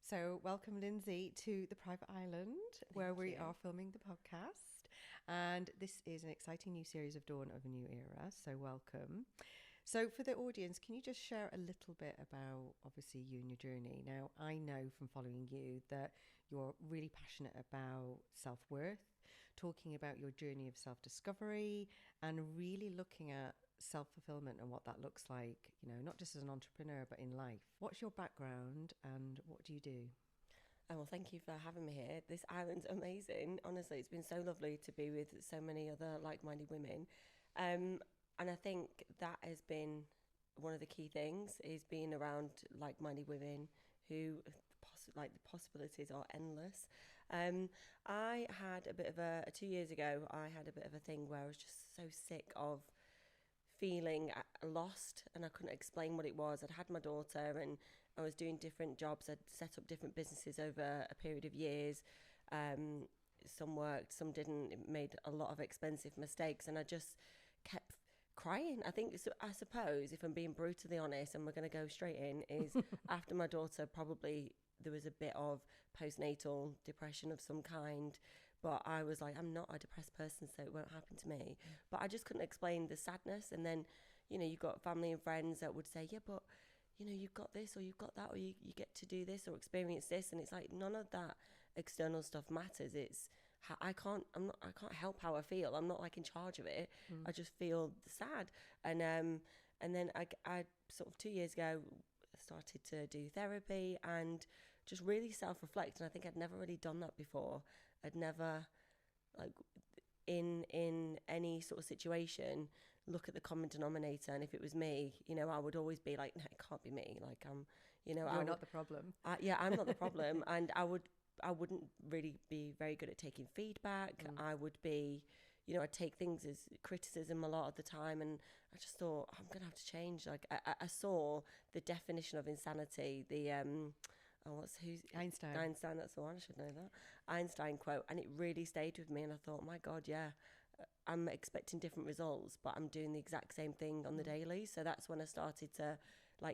So, welcome, Lindsay, to the private island where we you. are filming the podcast. And this is an exciting new series of Dawn of a New Era. So, welcome. So, for the audience, can you just share a little bit about obviously you and your journey? Now, I know from following you that you're really passionate about self worth, talking about your journey of self discovery, and really looking at self fulfillment and what that looks like, not just as an entrepreneur, but in life. What's your background and what do you do? Oh, well, thank you for having me here. This island's amazing. Honestly, it's been so lovely to be with so many other like-minded women. And I think that has been one of the key things is being around like-minded women who the possibilities are endless. Um, I had a bit of 2 years ago, I had a bit of a thing where I was just so sick of feeling lost and I couldn't explain what it was. I'd had my daughter and I was doing different jobs. I'd set up different businesses over a period of years. Um, some worked, some didn't. It made a lot of expensive mistakes and I just kept crying. I think, so I suppose, if I'm being brutally honest, and we're going to go straight in, is after my daughter, probably there was a bit of postnatal depression of some kind. But I was like, I'm not a depressed person, so it won't happen to me. But I just couldn't explain the sadness. And then, you've got family and friends that would say, yeah, but, you've got this or you've got that or you get to do this or experience this. And it's like, none of that external stuff matters. It's, I can't help how I feel. I'm not like in charge of it. Mm. I just feel sad. And then I sort of 2 years ago started to do therapy and just really self-reflect. And I think I'd never really done that before. I'd never, like, in any sort of situation, look at the common denominator, and if it was me, I would always be like, no, it can't be me. Like, I You're would, not the problem. yeah, I'm not the problem, and I wouldn't really be very good at taking feedback. Mm. I would be, I'd take things as criticism a lot of the time, and I just thought I'm gonna have to change. Like, I saw the definition of insanity, the who's Einstein. Einstein, that's the one, I should know that. Einstein quote, and it really stayed with me. And I thought, my God, yeah, I'm expecting different results, but I'm doing the exact same thing on the Mm. daily. So that's when I started to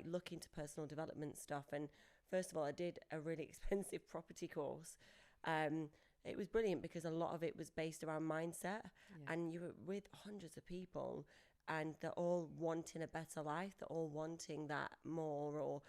look into personal development stuff. And first of all, I did a really expensive property course. Um, it was brilliant because a lot of it was based around mindset, Yeah. and you were with hundreds of people and they're all wanting a better life, they're all wanting that more, or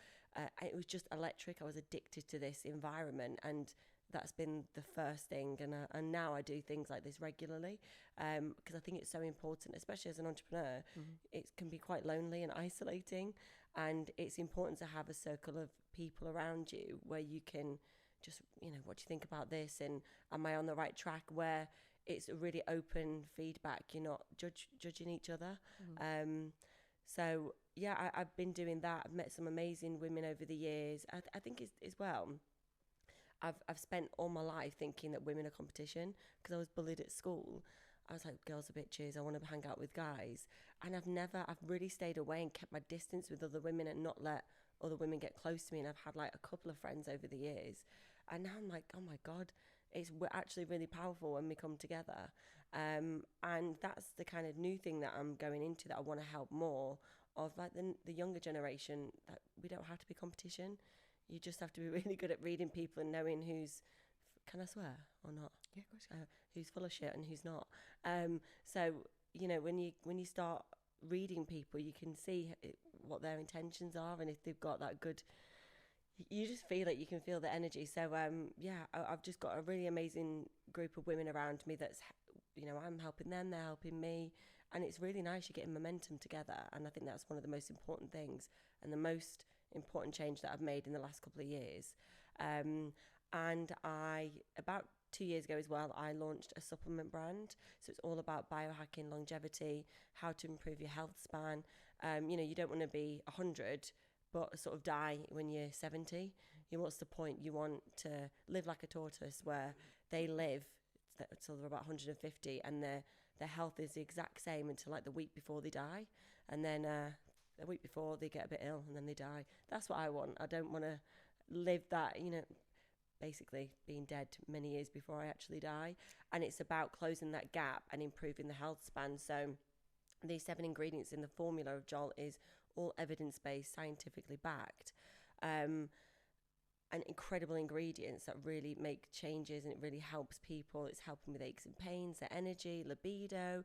it was just electric. I was addicted to this environment, and that's been the first thing. And now I do things like this regularly because I think it's so important, especially as an entrepreneur. Mm. It can be quite lonely and isolating, and it's important to have a circle of people around you where you can just, what do you think about this, and am I on the right track, where it's a really open feedback. You're not judging each other. Mm. So yeah, I've been doing that. I've met some amazing women over the years. I think it's, as well, I've spent all my life thinking that women are competition because I was bullied at school. I was like, girls are bitches, I want to hang out with guys. And I've really stayed away and kept my distance with other women and not let other women get close to me. And I've had like a couple of friends over the years. And now I'm like, oh my God, we're actually really powerful when we come together. And that's the kind of new thing that I'm going into, that I want to help more of, like the younger generation, that we don't have to be competition. You just have to be really good at reading people and knowing who's, can I swear or not? Yeah, of course. Who's full of shit and who's not. So when you start reading people, you can see what their intentions are, and if they've got that good, you just feel it. You can feel the energy. So yeah, I've just got a really amazing group of women around me. That's, I'm helping them, they're helping me, and it's really nice. You're getting momentum together, and I think that's one of the most important things and the most important change that I've made in the last couple of years. And about 2 years ago as well, I launched a supplement brand. So it's all about biohacking, longevity, how to improve your health span. You don't want to be 100 but sort of die when you're 70. What's the point? You want to live like a tortoise, where they live until they're about 150, and their health is the exact same until like the week before they die. And then the week before they get a bit ill and then they die. That's what I want. I don't want to live that, basically being dead many years before I actually die. And it's about closing that gap and improving the health span. So the 7 ingredients in the formula of Jolt is all evidence-based, scientifically backed. and incredible ingredients that really make changes, and it really helps people. It's helping with aches and pains, their energy, libido,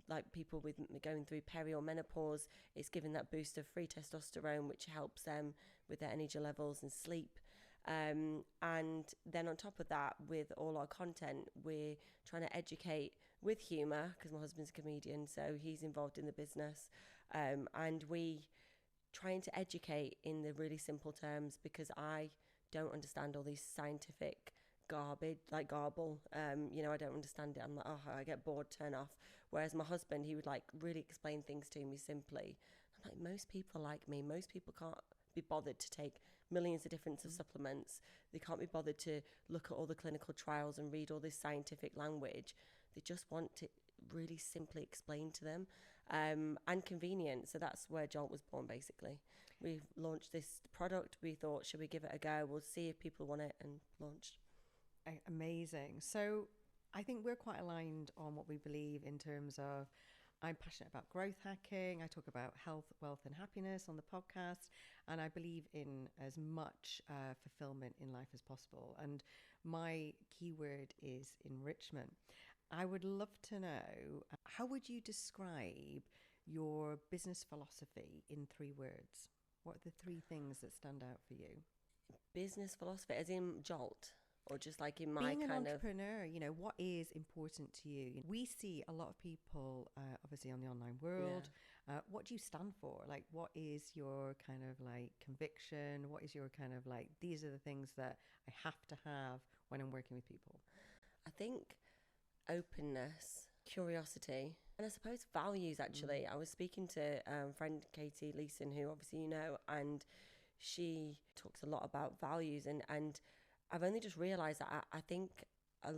like people with going through peri or menopause. It's giving that boost of free testosterone, which helps them with their energy levels and sleep. And then on top of that, with all our content, we're trying to educate with humour, because my husband's a comedian, so he's involved in the business, and we trying to educate in the really simple terms, because I don't understand all these scientific garbage, like garble. I don't understand it. I'm like, oh, I get bored, turn off. Whereas my husband, he would like really explain things to me simply. I'm like, most people like me, most people can't be bothered to take millions of different supplements. They can't be bothered to look at all the clinical trials and read all this scientific language. They just want to really simply explain to them, and convenient. So that's where Jolt was born, basically. We launched this product. We thought, should we give it a go? We'll see if people want it, and launched. Amazing. So I think we're quite aligned on what we believe in terms of, I'm passionate about growth hacking. I talk about health, wealth, and happiness on the podcast. And I believe in as much fulfillment in life as possible. And my keyword is enrichment. I would love to know, how would you describe your business philosophy in 3 words? What are the 3 things that stand out for you? Business philosophy, as in Jolt? Or just like in my Being kind an entrepreneur, what is important to you? We see a lot of people, obviously, on the online world. Yeah. What do you stand for? Like, what is your kind of like conviction? What is your kind of like, these are the things that I have to have when I'm working with people? I think openness, curiosity, and I suppose values, actually. I was speaking to friend Katie Leeson, who obviously and she talks a lot about values, and I've only just realised that I think I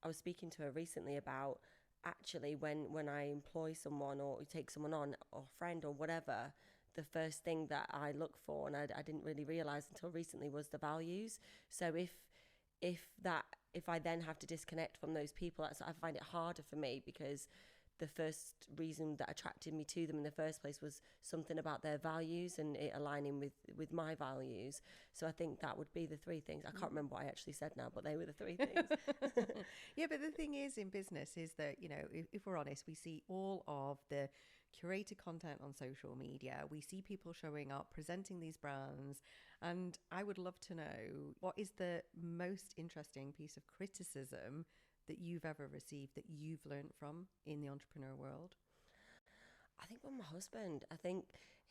was speaking to her recently about, actually, when I employ someone or take someone on, or friend or whatever, the first thing that I look for, and I didn't really realise until recently, was the values. So if I then have to disconnect from those people, I find it harder for me, because the first reason that attracted me to them in the first place was something about their values and it aligning with my values. So I think that would be the 3 things. I can't remember what I actually said now, but they were the 3 things. Yeah, but the thing is, in business, is that, if we're honest, we see all of the curated content on social media. We see people showing up, presenting these brands. And I would love to know, what is the most interesting piece of criticism that you've ever received, that you've learned from in the entrepreneur world? I think with my husband, I think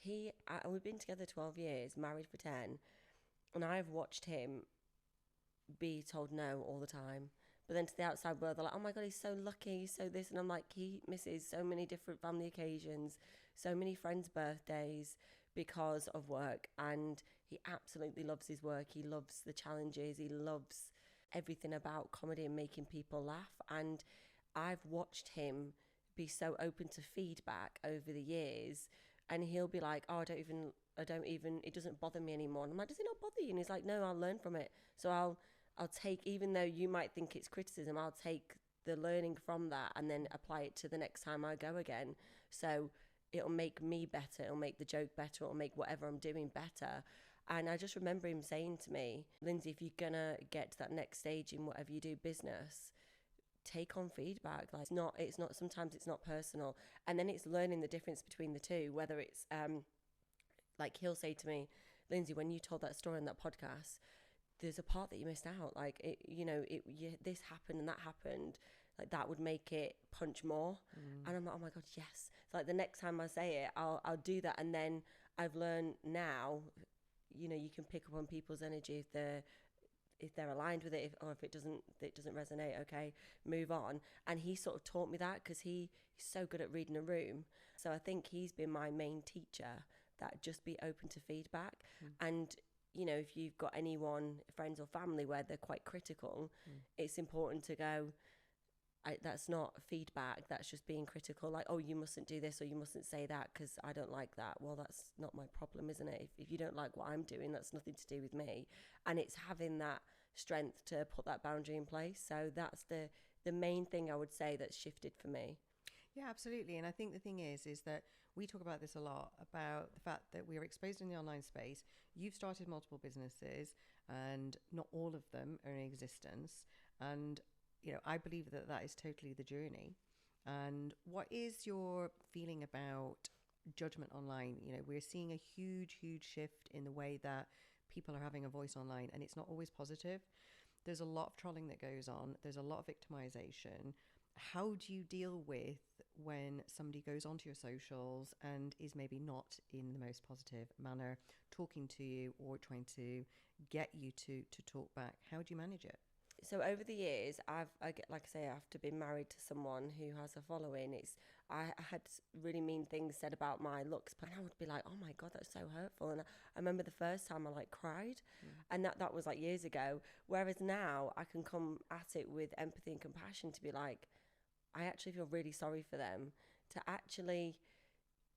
we've been together 12 years, married for 10, and I've watched him be told no all the time. But then to the outside world, they're like, oh my God, he's so lucky, he's so this. And I'm like, he misses so many different family occasions, so many friends' birthdays because of work. And he absolutely loves his work. He loves the challenges. He loves everything about comedy and making people laugh. And I've watched him be so open to feedback over the years, and he'll be like, oh, I don't even, it doesn't bother me anymore. And I'm like, does it not bother you? And he's like, no, I'll learn from it. So I'll take, even though you might think it's criticism, I'll take the learning from that and then apply it to the next time I go again. So it'll make me better, it'll make the joke better, it'll make whatever I'm doing better. And I just remember him saying to me, Lindsey, if you're gonna get to that next stage in whatever you do business, take on feedback. Like, it's not sometimes it's not personal. And then it's learning the difference between the two, whether it's like he'll say to me, Lindsey, when you told that story on that podcast, there's a part that you missed out. Like, this happened and that happened. Like, that would make it punch more. And I'm like, oh my God, yes. So like the next time I say it, I'll do that. And then I've learned now, you can pick up on people's energy if they're aligned with it, or if it doesn't resonate, okay, move on. And he sort of taught me that, because he's so good at reading a room. So I think he's been my main teacher, that just be open to feedback. And if you've got anyone, friends or family, where they're quite critical, it's important to go, that's not feedback, that's just being critical. Like, oh, you mustn't do this or you mustn't say that because I don't like that. Well, that's not my problem, isn't it? If you don't like what I'm doing, that's nothing to do with me. And it's having that strength to put that boundary in place. So that's the main thing I would say that's shifted for me. Yeah, absolutely. And I think the thing is that we talk about this a lot, about the fact that we are exposed in the online space. You've started multiple businesses and not all of them are in existence. And, I believe that that is totally the journey. And what is your feeling about judgment online? We're seeing a huge, huge shift in the way that people are having a voice online, and it's not always positive. There's a lot of trolling that goes on. There's a lot of victimization. How do you deal with when somebody goes onto your socials and is maybe not in the most positive manner talking to you or trying to get you to talk back? How do you manage it? So over the years, like I say, after being married to someone who has a following, I had really mean things said about my looks, but I would be like, oh my God, that's so hurtful. And I remember the first time I cried, and that was years ago. Whereas now I can come at it with empathy and compassion to be like, I actually feel really sorry for them, to actually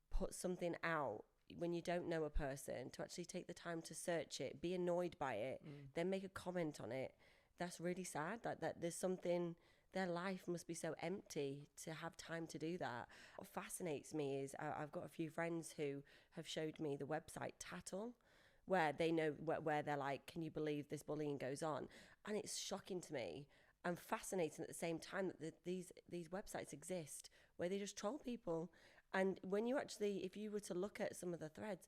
put something out when you don't know a person, to actually take the time to search it, be annoyed by it, then make a comment on it. That's really sad that there's something, their life must be so empty to have time to do that. What fascinates me is I've got a few friends who have showed me the website Tattle, where they know where they're like, can you believe this bullying goes on? And it's shocking to me and fascinating at the same time that these websites exist where they just troll people. And when you actually, if you were to look at some of the threads,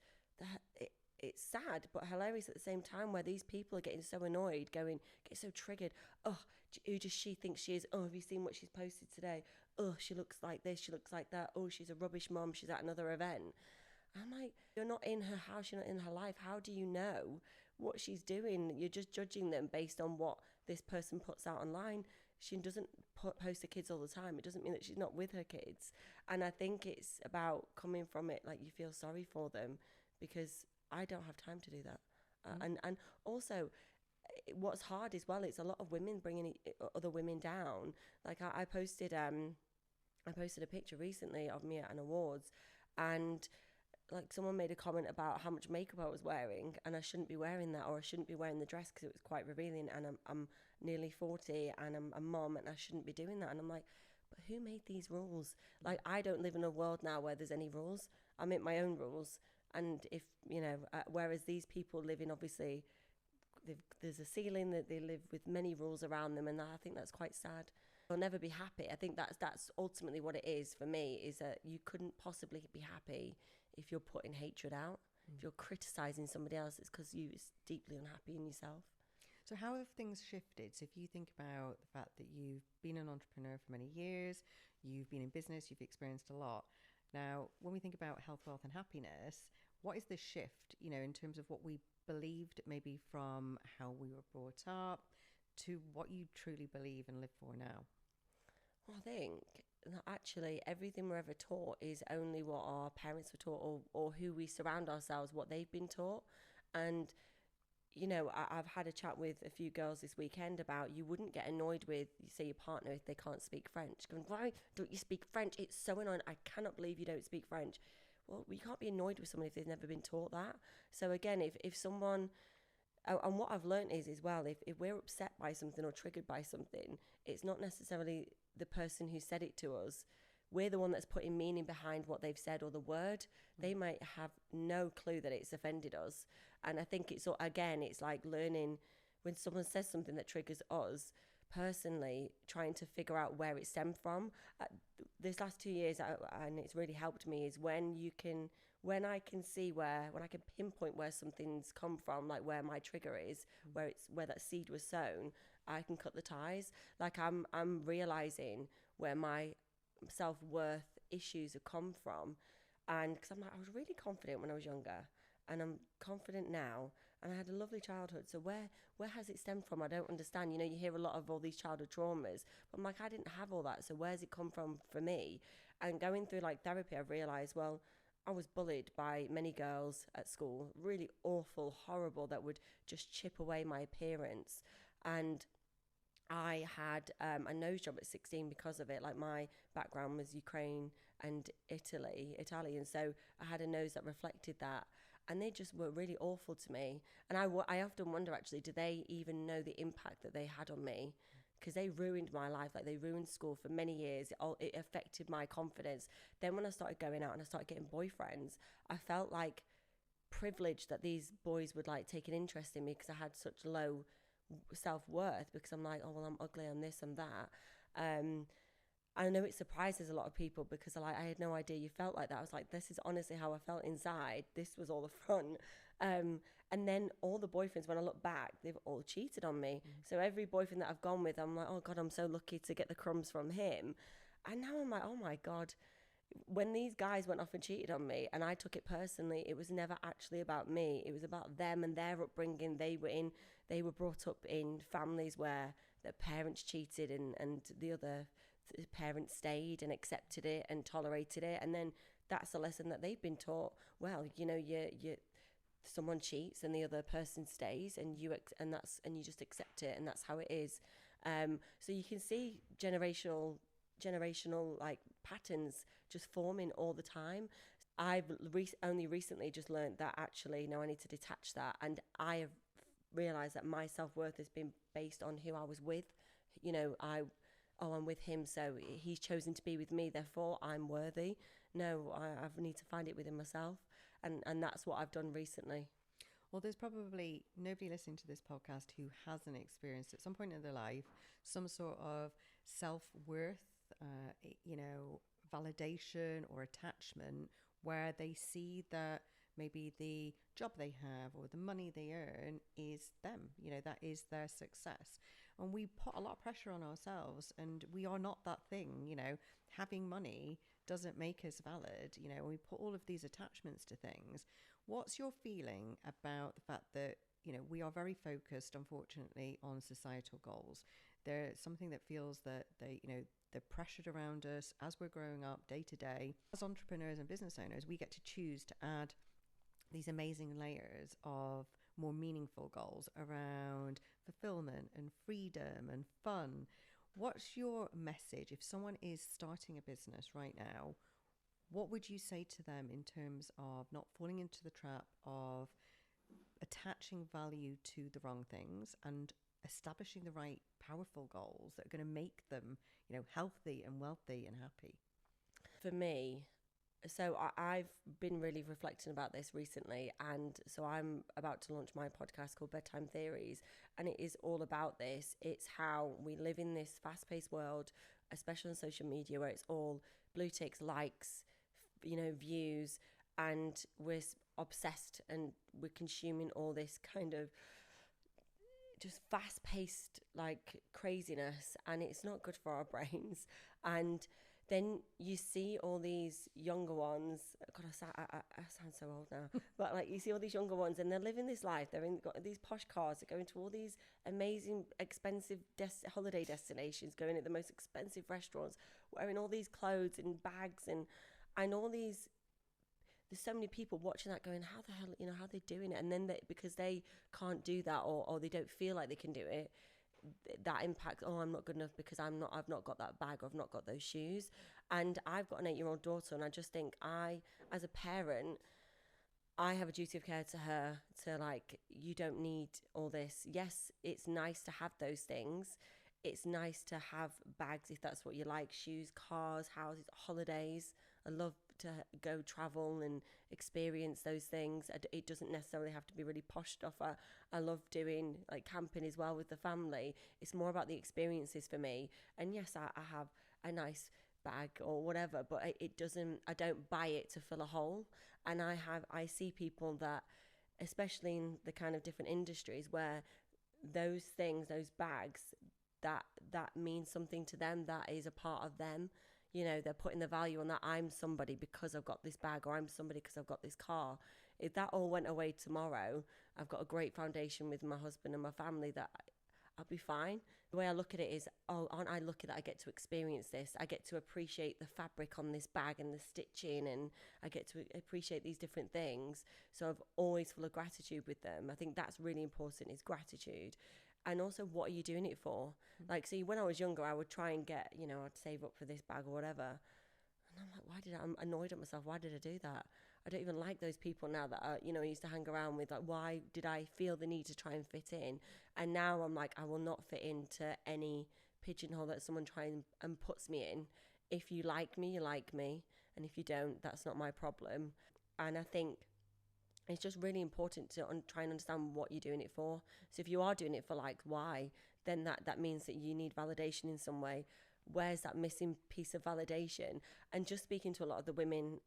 it's sad but hilarious at the same time, where these people are getting so annoyed, get so triggered. Oh, who does she think she is? Oh, have you seen what she's posted today? Oh, she looks like this, she looks like that. Oh, she's a rubbish mom, she's at another event. I'm like, you're not in her house, you're not in her life. How do you know what she's doing? You're just judging them based on what this person puts out online. She doesn't post her kids all the time. It doesn't mean that she's not with her kids. And I think it's about coming from it like you feel sorry for them, because I don't have time to do that. And also, what's hard as well, it's a lot of women bringing other women down. Like I posted a picture recently of me at an awards, and someone made a comment about how much makeup I was wearing, and I shouldn't be wearing that, or I shouldn't be wearing the dress because it was quite revealing, and I'm nearly 40 and I'm a mom and I shouldn't be doing that. And I'm like, but who made these rules? I don't live in a world now where there's any rules. I make my own rules. And if, whereas these people live in, obviously, there's a ceiling, that they live with many rules around them. And I think that's quite sad. They'll never be happy. I think that's ultimately what it is for me, is that you couldn't possibly be happy if you're putting hatred out. If you're criticizing somebody else, it's because you're deeply unhappy in yourself. So how have things shifted? So if you think about the fact that you've been an entrepreneur for many years, you've been in business, you've experienced a lot. Now, when we think about health, wealth and happiness, what is the shift, in terms of what we believed, maybe from how we were brought up to what you truly believe and live for now? Well, I think that actually everything we're ever taught is only what our parents were taught, or who we surround ourselves, what they've been taught. And I've had a chat with a few girls this weekend about, you wouldn't get annoyed with, say, your partner if they can't speak French. Going, why don't you speak French? It's so annoying. I cannot believe you don't speak French. Well, we can't be annoyed with someone if they've never been taught that. So again, if someone, and what I've learned is as well, if we're upset by something or triggered by something, it's not necessarily the person who said it to us. We're the one that's putting meaning behind what they've said or the word. They might have no clue that it's offended us. And I think it's like learning, when someone says something that triggers us personally, trying to figure out where it stemmed from. This last 2 years, and it's really helped me, is when I can see when I can pinpoint where something's come from, like where my trigger is, where that seed was sown, I can cut the ties. Like I'm realizing where my self-worth issues have come from. And because I was really confident when I was younger, and I'm confident now, and I had a lovely childhood. So where has it stemmed from? I don't understand. You hear a lot of all these childhood traumas, but I'm like, I didn't have all that. So where's it come from for me? And going through therapy, I've realized, well, I was bullied by many girls at school, really awful, horrible, that would just chip away my appearance. And I had a nose job at 16 because of it. My background was Ukraine and Italian, so I had a nose that reflected that. And they just were really awful to me. And I often wonder, actually, do they even know the impact that they had on me because they ruined my life. Like, they ruined school for many years. It affected my confidence. Then when I started going out and I started getting boyfriends, I felt like privileged that these boys would like take an interest in me, because I had such low self-worth, because I'm like, oh well, I'm ugly, I'm this, I'm that. I know it surprises a lot of people, because I had no idea you felt like that. I was like, this is honestly how I felt inside. This was all the front. And then all the boyfriends, when I look back, they've all cheated on me. So every boyfriend that I've gone with, I'm like, oh God, I'm so lucky to get the crumbs from him. And now I'm like, oh my God, when these guys went off and cheated on me and I took it personally, it was never actually about me. It was about them and their upbringing. They were brought up in families where their parents cheated, and the other parents stayed and accepted it and tolerated it. And then that's a lesson that they've been taught. Well, you know, you someone cheats and the other person stays, and you just accept it, and that's how it is. So you can see generational like patterns just forming all the time. I've only recently just learned that actually, no, I need to detach that, and I have realized that my self-worth has been based on who I was with. You know, I'm with him, so he's chosen to be with me, therefore I'm worthy. No, I need to find it within myself, and that's what I've done recently. Well, there's probably nobody listening to this podcast who hasn't experienced at some point in their life some sort of self-worth, validation or attachment, where they see that maybe the job they have or the money they earn is them, that is their success. And we put a lot of pressure on ourselves, and we are not that thing. Having money doesn't make us valid. We put all of these attachments to things. What's your feeling about the fact that, we are very focused, unfortunately, on societal goals? There's something that feels that they're pressured around us as we're growing up day to day. As entrepreneurs and business owners, we get to choose to add these amazing layers of more meaningful goals around fulfillment and freedom and fun. What's your message if someone is starting a business right now? What would you say to them in terms of not falling into the trap of attaching value to the wrong things and establishing the right powerful goals that are going to make them, healthy and wealthy and happy? For me, so I've been really reflecting about this recently, and so I'm about to launch my podcast called Bedtime Theories, and it is all about this. It's how we live in this fast-paced world, especially on social media, where it's all blue ticks, likes, views, and we're obsessed and we're consuming all this kind of just fast-paced like craziness, and it's not good for our brains. And then you see all these younger ones. God, I sound so old now. But like, you see all these younger ones, and they're living this life. Got these posh cars. They're going to all these amazing, expensive holiday destinations, going to the most expensive restaurants, wearing all these clothes and bags, and all these. There's so many people watching that, going, how the hell, how are they doing it? And then because they can't do that, or they don't feel like they can do it, that impacts, I'm not good enough because I've not got that bag, or I've not got those shoes. And I've got an 8-year-old daughter, and I just think as a parent, I have a duty of care to her, to like, you don't need all this. Yes, it's nice to have those things. It's nice to have bags if that's what you like, shoes, cars, houses, holidays. I love to go travel and experience those things. It doesn't necessarily have to be really posh stuff. I love doing like camping as well with the family. It's more about the experiences for me. And yes, I have a nice bag or whatever, but I don't buy it to fill a hole. And I see people that, especially in the kind of different industries, where those things, those bags, that means something to them, that is a part of them. They're putting the value on that. I'm somebody because I've got this bag, or I'm somebody because I've got this car. If that all went away tomorrow, I've got a great foundation with my husband and my family that I'll be fine. The way I look at it is, aren't I lucky that I get to experience this? I get to appreciate the fabric on this bag and the stitching, and I get to appreciate these different things. So I've always full of gratitude with them. I think that's really important, is gratitude. And also, what are you doing it for? Like, see, when I was younger, I would try and get, I'd save up for this bag or whatever. And I'm like, I'm annoyed at myself. Why did I do that? I don't even like those people now that, I used to hang around with. Like, why did I feel the need to try and fit in? And now I'm like, I will not fit into any pigeonhole that someone tries and puts me in. If you like me, you like me. And if you don't, that's not my problem. And I think it's just really important to try and understand what you're doing it for. So if you are doing it for like why, then that means that you need validation in some way. Where's that missing piece of validation? And just speaking to a lot of the women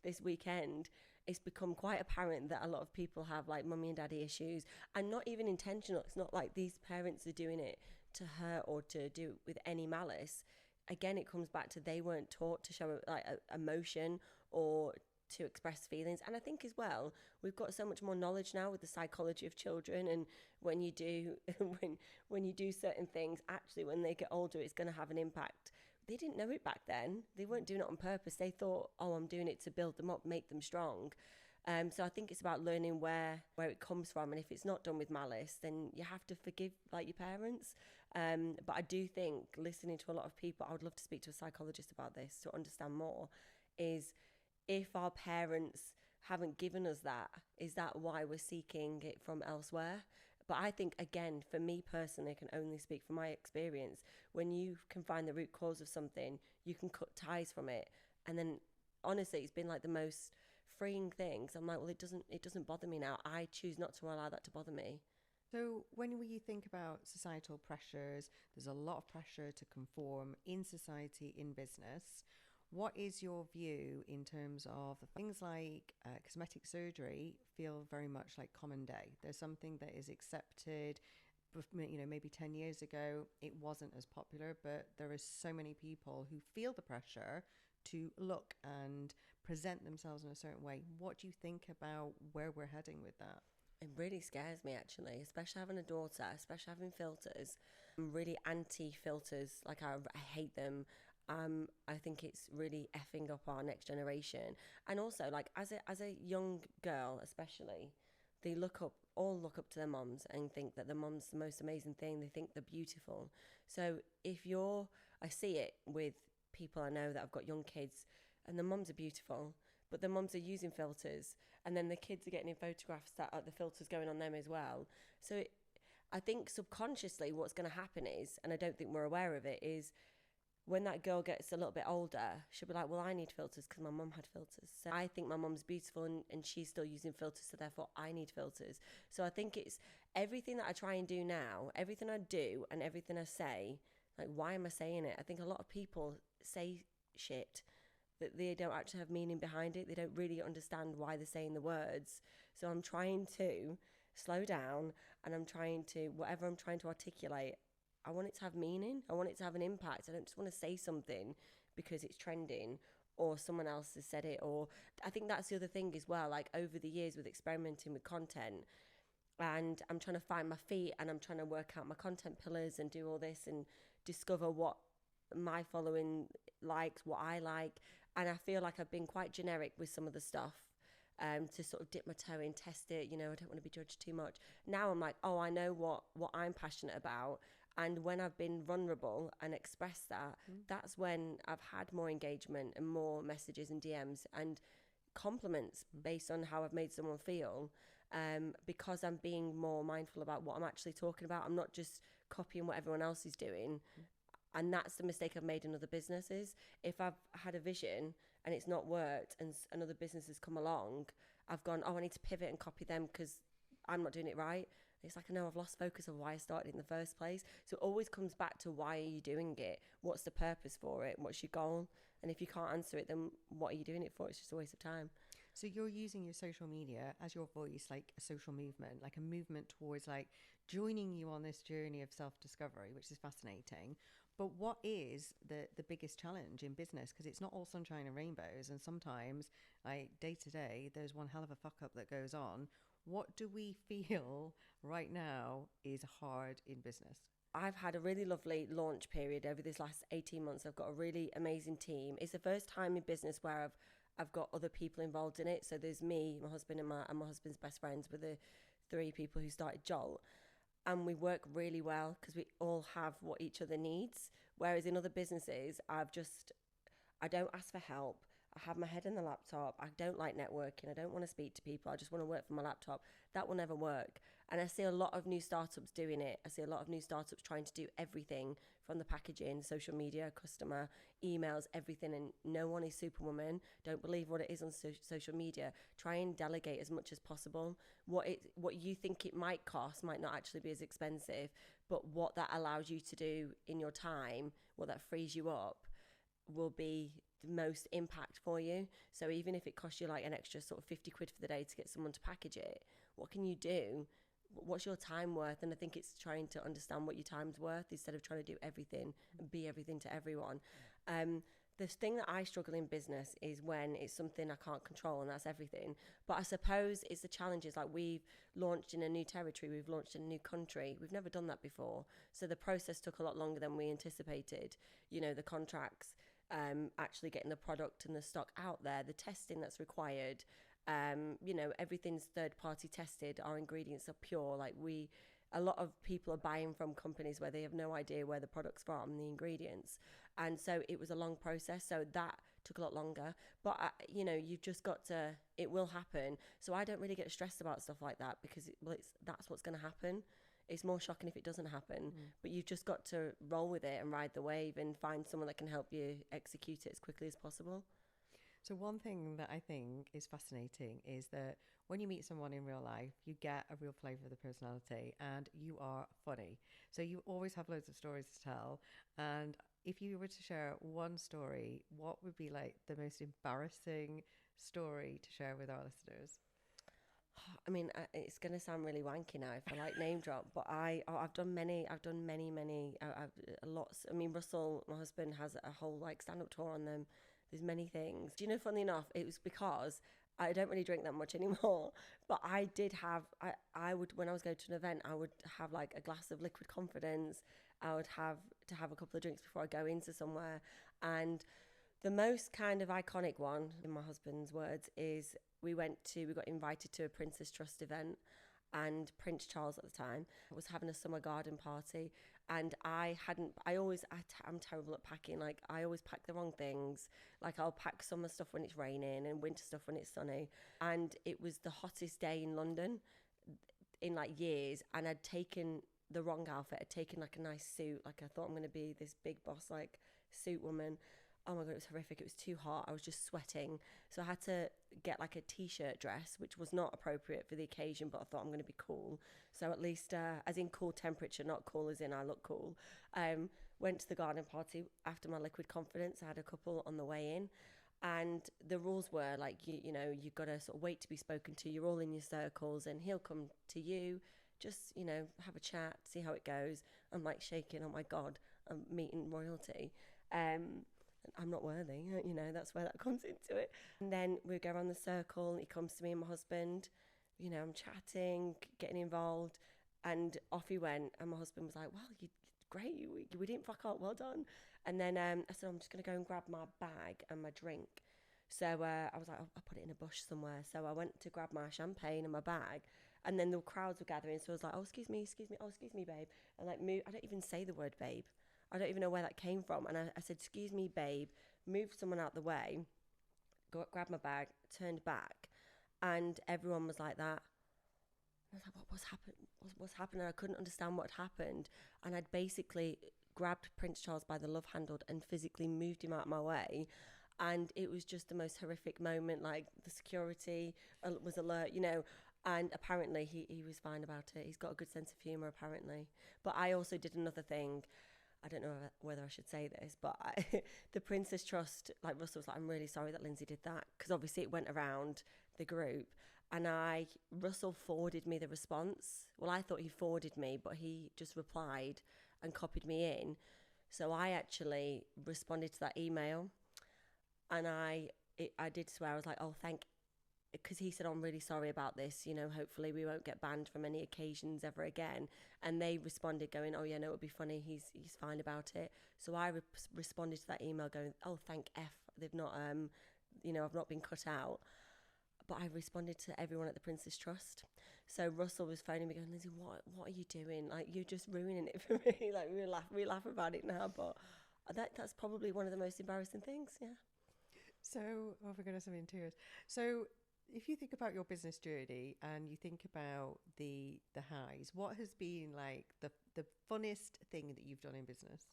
this weekend, it's become quite apparent that a lot of people have like mummy and daddy issues, and not even intentional. It's not like these parents are doing it to hurt or to do it with any malice. Again, it comes back to they weren't taught to show like emotion or to express feelings. And I think as well, we've got so much more knowledge now with the psychology of children, and when you do when you do certain things, actually when they get older it's going to have an impact. They didn't know it back then. They weren't doing it on purpose. They thought, oh, I'm doing it to build them up, make them strong. So I think it's about learning where it comes from, and if it's not done with malice, then you have to forgive like your parents. But I do think, listening to a lot of people, I would love to speak to a psychologist about this to understand more, is if our parents haven't given us that, is that why we're seeking it from elsewhere? But I think, again, for me personally, I can only speak from my experience, when you can find the root cause of something, you can cut ties from it. And then, honestly, it's been like the most freeing things. I'm like, well, it doesn't bother me now. I choose not to allow that to bother me. So when we think about societal pressures, there's a lot of pressure to conform in society, in business. What is your view in terms of things like cosmetic surgery feel very much like common day? There's something that is accepted, maybe 10 years ago, it wasn't as popular, but there are so many people who feel the pressure to look and present themselves in a certain way. What do you think about where we're heading with that? It really scares me, actually, especially having a daughter, especially having filters. I'm really anti-filters. Like, I hate them. I think it's really effing up our next generation. And also, like, as a young girl, especially, they all look up to their moms and think that their mom's the most amazing thing. They think they're beautiful. So I see it with people I know that have got young kids, and the moms are beautiful, but the moms are using filters, and then the kids are getting in photographs that are the filters going on them as well. So I think subconsciously what's going to happen is, and I don't think we're aware of it, is when that girl gets a little bit older, she'll be like, well, I need filters because my mum had filters. So I think my mum's beautiful and she's still using filters, so therefore I need filters. So I think it's everything that I try and do now, everything I do and everything I say, like, why am I saying it? I think a lot of people say shit that they don't actually have meaning behind it. They don't really understand why they're saying the words. So I'm trying to slow down, and whatever I'm trying to articulate, I want it to have meaning. I want it to have an impact. I don't just want to say something because it's trending or someone else has said it. Or I think that's the other thing as well, like over the years with experimenting with content, and I'm trying to find my feet, and I'm trying to work out my content pillars and do all this and discover what my following likes, what I like. And I feel like I've been quite generic with some of the stuff, to sort of dip my toe in, test it. I don't want to be judged too much. Now I'm like, oh, I know what I'm passionate about. And when I've been vulnerable and expressed that, that's when I've had more engagement and more messages and DMs and compliments based on how I've made someone feel, because I'm being more mindful about what I'm actually talking about. I'm not just copying what everyone else is doing. And that's the mistake I've made in other businesses. If I've had a vision and it's not worked and another business has come along, I've gone, oh, I need to pivot and copy them because I'm not doing it right. It's like, no, I've lost focus of why I started in the first place. So it always comes back to, why are you doing it? What's the purpose for it? What's your goal? And if you can't answer it, then what are you doing it for? It's just a waste of time. So you're using your social media as your voice, like a social movement, like a movement towards like joining you on this journey of self-discovery, which is fascinating. But what is the biggest challenge in business? Because it's not all sunshine and rainbows. And sometimes, like day to day, there's one hell of a fuck up that goes on. What do we feel right now is hard in business? I've had a really lovely launch period over this last 18 months. I've got a really amazing team. It's the first time in business where I've got other people involved in it. So there's me, my husband, and my husband's best friends were the 3 people who started Jolt. And we work really well because we all have what each other needs. Whereas in other businesses, I don't ask for help. I have my head in the laptop. I don't like networking. I don't want to speak to people. I just want to work from my laptop. That will never work. And I see a lot of new startups doing it. I see a lot of new startups trying to do everything from the packaging, social media, customer, emails, everything. And no one is Superwoman. Don't believe what it is on social media. Try and delegate as much as possible. What you think it might cost might not actually be as expensive, but what that allows you to do in your time, what that frees you up, will be the most impact for you. So even if it costs you like an extra sort of 50 quid for the day to get someone to package it, what can you do? What's your time worth? And I think it's trying to understand what your time's worth instead of trying to do everything and be everything to everyone. The thing that I struggle in business is when it's something I can't control, and that's everything. But I suppose it's the challenges. Like, we've launched in a new territory, we've launched in a new country. We've never done that before. So the process took a lot longer than we anticipated. You know, the contracts, actually getting the product and the stock out there, the testing that's required. You know, everything's third party tested. Our ingredients are pure. Like, a lot of people are buying from companies where they have no idea where the product's from, the ingredients. And so it was a long process. So that took a lot longer. But, you know, you've just got to, it will happen. So I don't really get stressed about stuff like that because that's what's going to happen. It's more shocking if it doesn't happen. But you've just got to roll with it and ride the wave and find someone that can help you execute it as quickly as possible. So one thing that I think is fascinating is that when you meet someone in real life, you get a real flavour of the personality, and you are funny. So you always have loads of stories to tell. And if you were to share one story, what would be like the most embarrassing story to share with our listeners? I mean, it's going to sound really wanky now if I like name drop, but I've done many, lots. I mean, Russell, my husband, has a whole like stand-up tour on them. There's many things. Do you know, funny enough, it was because I don't really drink that much anymore, but I did have, I would, when I was going to an event, I would have like a glass of liquid confidence. I would have to have a couple of drinks before I go into somewhere. And the most kind of iconic one, in my husband's words, is we got invited to a Princess Trust event, and Prince Charles at the time was having a summer garden party, and I'm terrible at packing. Like, I always pack the wrong things. Like, I'll pack summer stuff when it's raining and winter stuff when it's sunny. And it was the hottest day in London in like years, and I'd taken the wrong outfit. I'd taken like a nice suit. Like, I thought I'm going to be this big boss, like, suit woman. Oh my God, it was horrific. It was too hot. I was just sweating. So I had to get like a t-shirt dress, which was not appropriate for the occasion, but I thought I'm going to be cool. So at least, as in cool temperature, not cool as in I look cool. Went to the garden party after my liquid confidence. I had a couple on the way in. And the rules were like, you know, you've got to sort of wait to be spoken to. You're all in your circles, and he'll come to you. Just, you know, have a chat, see how it goes. I'm like shaking. Oh my God, I'm meeting royalty. I'm not worthy, you know, that's where that comes into it. And then we go around the circle, and he comes to me and my husband, you know, I'm chatting, getting involved, and off he went. And my husband was like, well, great, we didn't fuck up, well done. And then I said, I'm just going to go and grab my bag and my drink. So I was like, I'll put it in a bush somewhere. So I went to grab my champagne and my bag, and then the crowds were gathering. So I was like, oh, excuse me, babe. And like, move. I don't even say the word babe. I don't even know where that came from. And I said, excuse me, babe, moved someone out the way, grabbed my bag, turned back, and everyone was like that. I was like, what's happened? And I couldn't understand what had happened. And I'd basically grabbed Prince Charles by the love handle and physically moved him out of my way. And it was just the most horrific moment. Like, the security was alert, you know. And apparently he was fine about it. He's got a good sense of humour, apparently. But I also did another thing. I don't know whether I should say this, but the Princess Trust, like, Russell was like, I'm really sorry that Lindsey did that, because obviously it went around the group, and Russell forwarded me the response. Well, I thought he forwarded me, but he just replied and copied me in. So I actually responded to that email, and I did swear. I was like, oh, because he said, I'm really sorry about this, you know, hopefully we won't get banned from any occasions ever again. And they responded going, oh yeah, no, it'll be funny, he's fine about it. So I responded to that email going, oh, thank F, they've not, you know, I've not been cut out. But I responded to everyone at the Princess Trust. So Russell was phoning me going, Lindsey, what are you doing? Like, you're just ruining it for me. Like, we laugh about it now, but that's probably one of the most embarrassing things, yeah. So, oh my goodness, I'm in tears. So if you think about your business journey and you think about the highs, what has been like the funnest thing that you've done in business?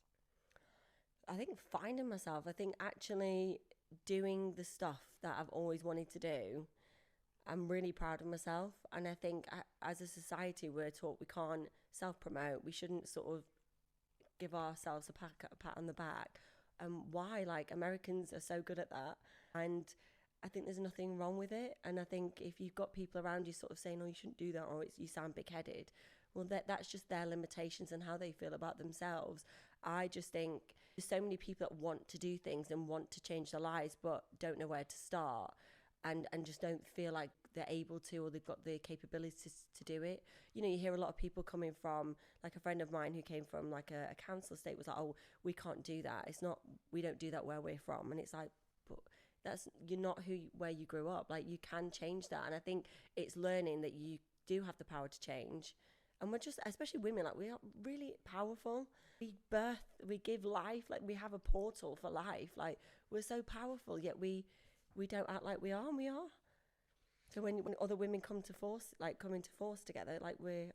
I think finding myself, I think actually doing the stuff that I've always wanted to do. I'm really proud of myself. And I think as a society, we're taught we can't self promote. We shouldn't sort of give ourselves a pat on the back. Why? Like, Americans are so good at that. And I think there's nothing wrong with it. And I think if you've got people around you sort of saying, oh, you shouldn't do that, or you sound big headed, well, that's just their limitations and how they feel about themselves. I just think there's so many people that want to do things and want to change their lives, but don't know where to start. And just don't feel like they're able to, or they've got the capabilities to do it. You know, you hear a lot of people coming from, like a friend of mine who came from like a council estate was like, oh, we can't do that. It's not, we don't do that where we're from. And it's like, but that's, you're not where you grew up. Like, you can change that. And I think it's learning that you do have the power to change. And we're just, especially women, like, we are really powerful. We give life, like, we have a portal for life. Like, we're so powerful, yet we don't act like we are, and we are. So when other women come into force together, like, we're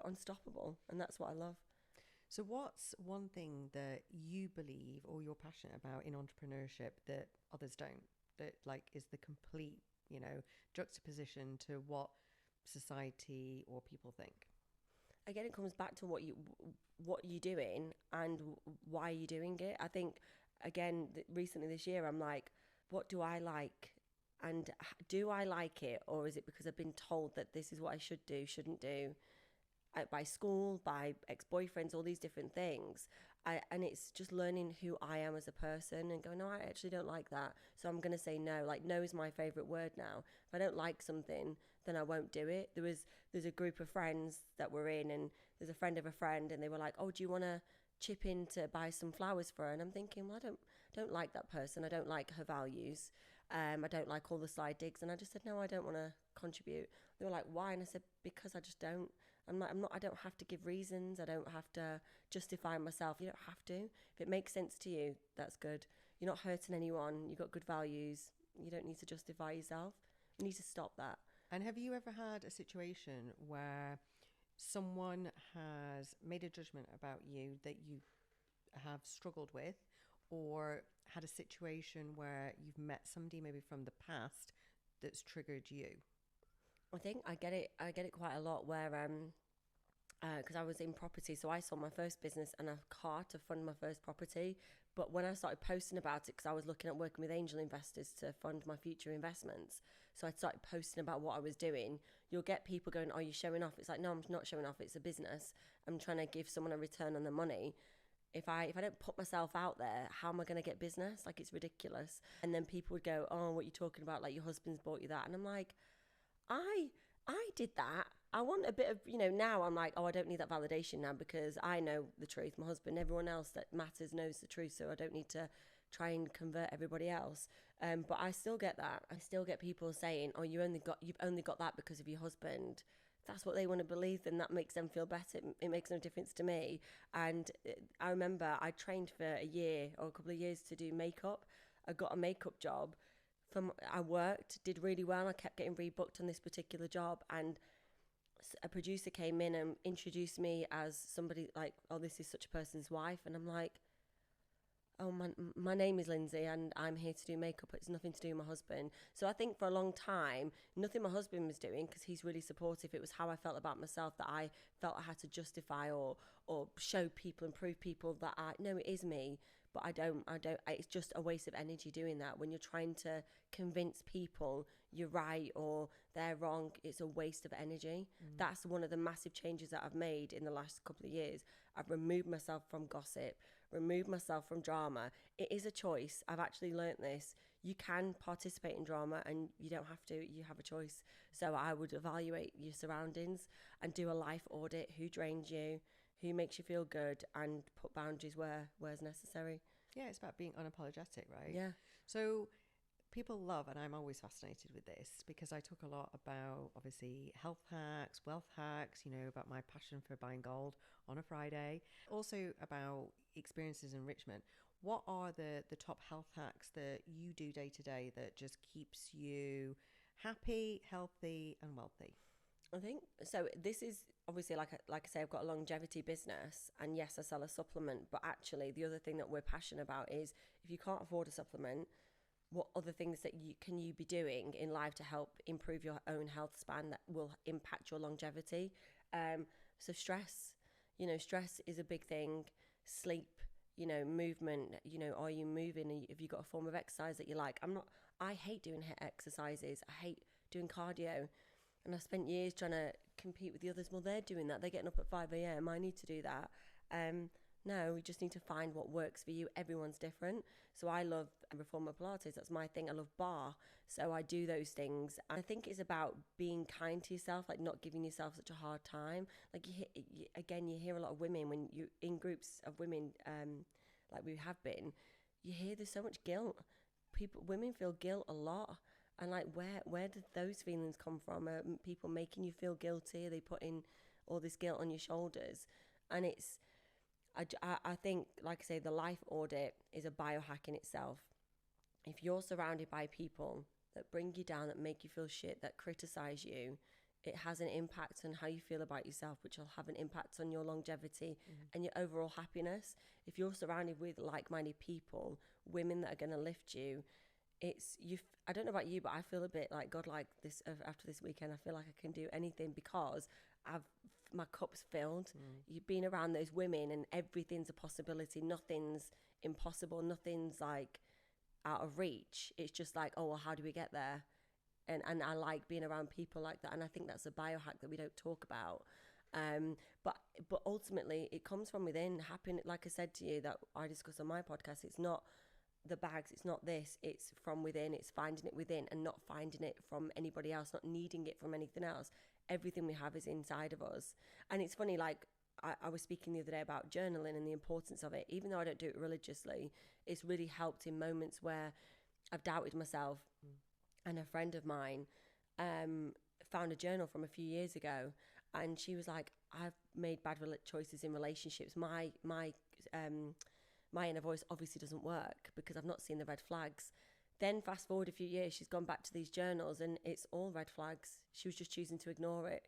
unstoppable, and that's what I love. So what's one thing that you believe or you're passionate about in entrepreneurship that others don't, that like is the complete, you know, juxtaposition to what society or people think? Again, it comes back to what you're doing and why you're doing it. I think, again, recently this year, I'm like, what do I like? And do I like it? Or is it because I've been told that this is what I should do, shouldn't do? By school, by ex-boyfriends, all these different things. And it's just learning who I am as a person and going, no, I actually don't like that. So I'm going to say no. Like, no is my favourite word now. If I don't like something, then I won't do it. There's a group of friends that we're in, and there's a friend of a friend, and they were like, oh, do you want to chip in to buy some flowers for her? And I'm thinking, well, I don't like that person. I don't like her values. I don't like all the side digs. And I just said, no, I don't want to contribute. They were like, why? And I said, because I just don't. I don't have to give reasons. I don't have to justify myself. You don't have to. If it makes sense to you, that's good. You're not hurting anyone. You've got good values. You don't need to justify yourself. You need to stop that. And have you ever had a situation where someone has made a judgment about you that you have struggled with, or had a situation where you've met somebody maybe from the past that's triggered you? I think I get it quite a lot where because I was in property, so I sold my first business and a car to fund my first property. But when I started posting about it, because I was looking at working with angel investors to fund my future investments, so I started posting about what I was doing. You'll get people going, "Are you showing off?" It's like, no, I'm not showing off. It's a business. I'm trying to give someone a return on the money. If I don't put myself out there, how am I going to get business? Like, it's ridiculous. And then people would go, "Oh, what are you talking about? Like, your husband's bought you that," and I'm like, I did that. I want a bit of, now I'm like, oh, I don't need that validation now because I know the truth. My husband, everyone else that matters knows the truth. So I don't need to try and convert everybody else. But I still get that. I still get people saying, oh, you've only got that because of your husband. If that's what they want to believe, then that makes them feel better. It makes no difference to me. And I remember I trained for a year or a couple of years to do makeup. I got a makeup job. I worked, did really well. I kept getting rebooked on this particular job, and a producer came in and introduced me as somebody like, oh, this is such a person's wife. And I'm like, oh, my name is Lindsay and I'm here to do makeup. It's nothing to do with my husband. So I think for a long time, nothing my husband was doing, because he's really supportive. It was how I felt about myself that I felt I had to justify or show people and prove people that no, it is me. But I don't, it's just a waste of energy doing that. When you're trying to convince people you're right or they're wrong, it's a waste of energy. That's one of the massive changes that I've made in the last couple of years. I've removed myself from gossip, removed myself from drama. It is a choice. I've actually learnt this. You can participate in drama and you don't have to. You have a choice. So I would evaluate your surroundings and do a life audit. Who drains you? Who makes you feel good, and put boundaries where's necessary. Yeah, it's about being unapologetic, right? Yeah. So people love, and I'm always fascinated with this, because I talk a lot about, obviously, health hacks, wealth hacks, about my passion for buying gold on a Friday, also about experiences enrichment. What are the top health hacks that you do day to day that just keeps you happy, healthy, and wealthy? I think so. This is obviously like I say, I've got a longevity business, and yes, I sell a supplement. But actually, the other thing that we're passionate about is if you can't afford a supplement, what other things that you be doing in life to help improve your own health span that will impact your longevity. So stress, stress is a big thing. Sleep, movement. Are you moving? Have you got a form of exercise that you like? I hate doing exercises. I hate doing cardio. And I spent years trying to compete with the others. Well, they're doing that. They're getting up at 5 a.m. I need to do that. No, we just need to find what works for you. Everyone's different. So I love reformer Pilates. That's my thing. I love bar. So I do those things. And I think it's about being kind to yourself, like not giving yourself such a hard time. Like you hear a lot of women when you in groups of women, like we have been, you hear there's so much guilt. Women feel guilt a lot. And like, where did those feelings come from? Are people making you feel guilty? Are they putting all this guilt on your shoulders? And I think, like I say, the life audit is a biohack in itself. If you're surrounded by people that bring you down, that make you feel shit, that criticize you, it has an impact on how you feel about yourself, which will have an impact on your longevity and your overall happiness. If you're surrounded with like-minded people, women that are going to lift you, I don't know about you, but I feel a bit like God, like this after this weekend. I feel like I can do anything because my cup's filled. You've been around those women and everything's a possibility. Nothing's impossible. Nothing's like out of reach. It's just like, oh, well, how do we get there? And I like being around people like that. And I think that's a biohack that we don't talk about. But ultimately it comes from within. Happiness, like I said to you, that I discuss on my podcast, it's not the bags, it's not this, it's from within. It's finding it within and not finding it from anybody else, not needing it from anything else. Everything we have is inside of us. And it's funny, like I was speaking the other day about journaling and the importance of it. Even though I don't do it religiously, it's really helped in moments where I've doubted myself. And a friend of mine found a journal from a few years ago, and she was like, I've made bad choices in relationships. My inner voice obviously doesn't work because I've not seen the red flags. Then fast forward a few years, she's gone back to these journals and it's all red flags. She was just choosing to ignore it.